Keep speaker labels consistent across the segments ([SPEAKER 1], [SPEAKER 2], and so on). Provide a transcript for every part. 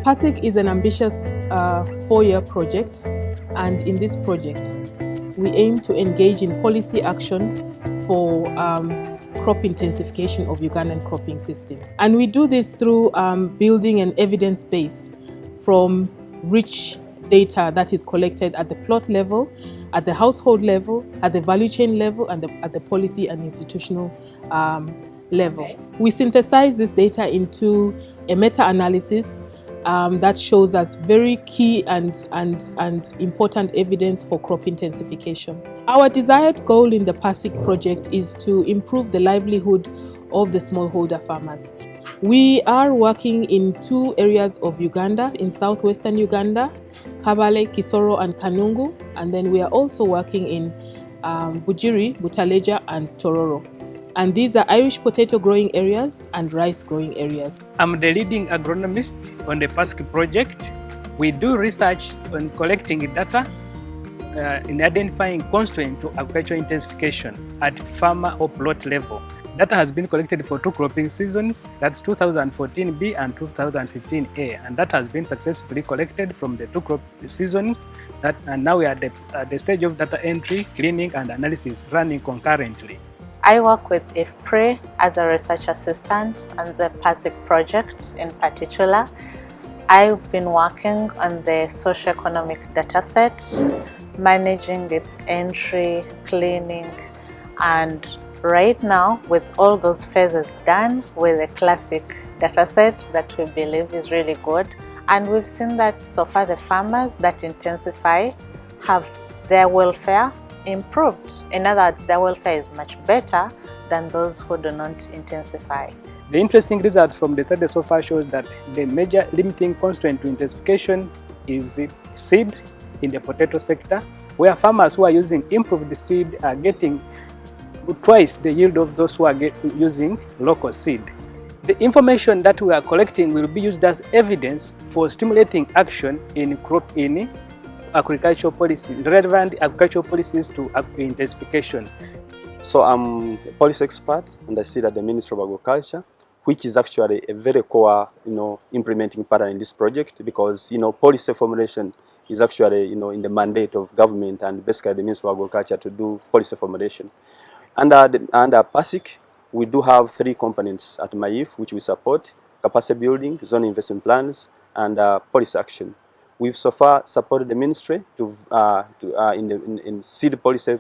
[SPEAKER 1] PASIC is an ambitious 4-year project, and in this project, we aim to engage in policy action for crop intensification of Ugandan cropping systems. And we do this through building an evidence base from rich data that is collected at the plot level, at the household level, at the value chain level, and at the policy and institutional level. We synthesize this data into a meta-analysis that shows us very key and important evidence for crop intensification. Our desired goal in the PASIC project is to improve the livelihood of the smallholder farmers. We are working in 2 areas of Uganda, in southwestern Uganda, Kabale, Kisoro and Kanungu, and then we are also working in Bujiri, Butaleja and Tororo. And these are Irish potato growing areas and rice growing areas.
[SPEAKER 2] I'm the leading agronomist on the PASIC project. We do research on collecting data in identifying constraints to agricultural intensification at farmer or plot level. Data has been collected for 2 cropping seasons, that's 2014B and 2015A, and that has been successfully collected from the 2 crop seasons, and now we are at the stage of data entry, cleaning and analysis running concurrently.
[SPEAKER 3] I work with IFPRI as a research assistant on the PASIC project in particular. I've been working on the socioeconomic dataset, managing its entry, cleaning, and right now with all those phases done with a classic dataset that we believe is really good. And we've seen that so far the farmers that intensify have their welfare improved. In other words, their welfare is much better than those who do not intensify.
[SPEAKER 2] The interesting result from the study so far shows that the major limiting constraint to intensification is seed in the potato sector, where farmers who are using improved seed are getting twice the yield of those who are using local seed. The information that we are collecting will be used as evidence for stimulating action in agricultural policy, relevant agricultural policies to intensification.
[SPEAKER 4] So I'm a policy expert and I sit at the Ministry of Agriculture, which is actually a very core, implementing partner in this project, because, policy formulation is actually, in the mandate of government and basically the Ministry of Agriculture to do policy formulation. Under PASIC, we do have 3 components at MAIF which we support: capacity building, zone investment plans, and policy action. We've so far supported the ministry in seed policy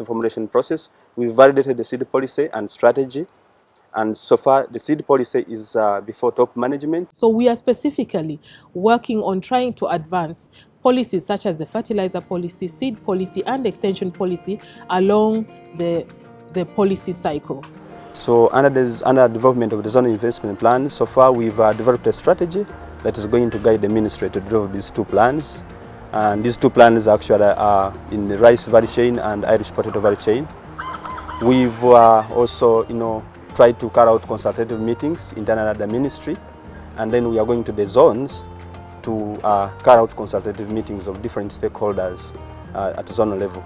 [SPEAKER 4] formulation process. We've validated the seed policy and strategy, and so far the seed policy is before top management.
[SPEAKER 1] So we are specifically working on trying to advance policies such as the fertilizer policy, seed policy and extension policy along the policy cycle.
[SPEAKER 4] So under development of the zone investment plan, so far we've developed a strategy that is going to guide the ministry to develop these 2 plans. And these 2 plans actually are in the rice value chain and Irish potato value chain. We've also, tried to carry out consultative meetings internally at the ministry, and then we are going to the zones to carry out consultative meetings of different stakeholders at zonal level.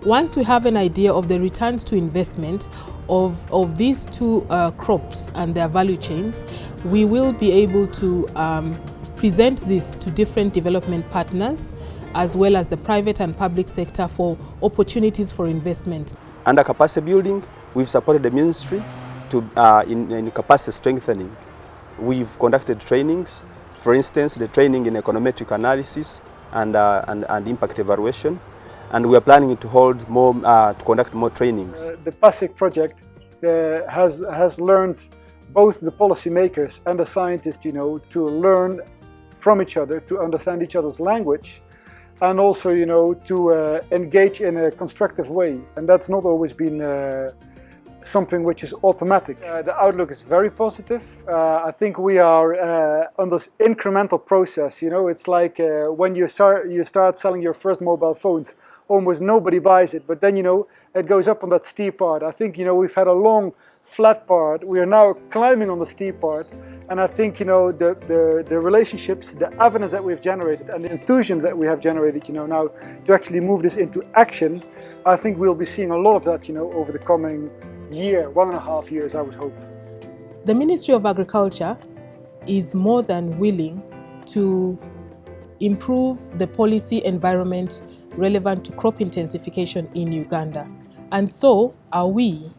[SPEAKER 1] Once we have an idea of the returns to investment of these 2 crops and their value chains, we will be able to present this to different development partners as well as the private and public sector for opportunities for investment.
[SPEAKER 4] Under capacity building, we've supported the ministry to in capacity strengthening. We've conducted trainings, for instance, the training in econometric analysis and impact evaluation. And we are planning to hold more, to conduct more trainings.
[SPEAKER 5] The PASIC project has learned both the policymakers and the scientists, to learn from each other, to understand each other's language, and also, to engage in a constructive way. And that's not always been something which is automatic. The outlook is very positive. I think we are on this incremental process. It's like when you start selling your first mobile phones, almost nobody buys it, but then it goes up on that steep part. I think we've had a long flat part. We are now climbing on the steep part, and I think the relationships, the evidence that we've generated, and the enthusiasm that we have generated, now to actually move this into action. I think we'll be seeing a lot of that, over the coming year, 1.5 years, I would hope.
[SPEAKER 1] The Ministry of Agriculture is more than willing to improve the policy environment relevant to crop intensification in Uganda. And so are we.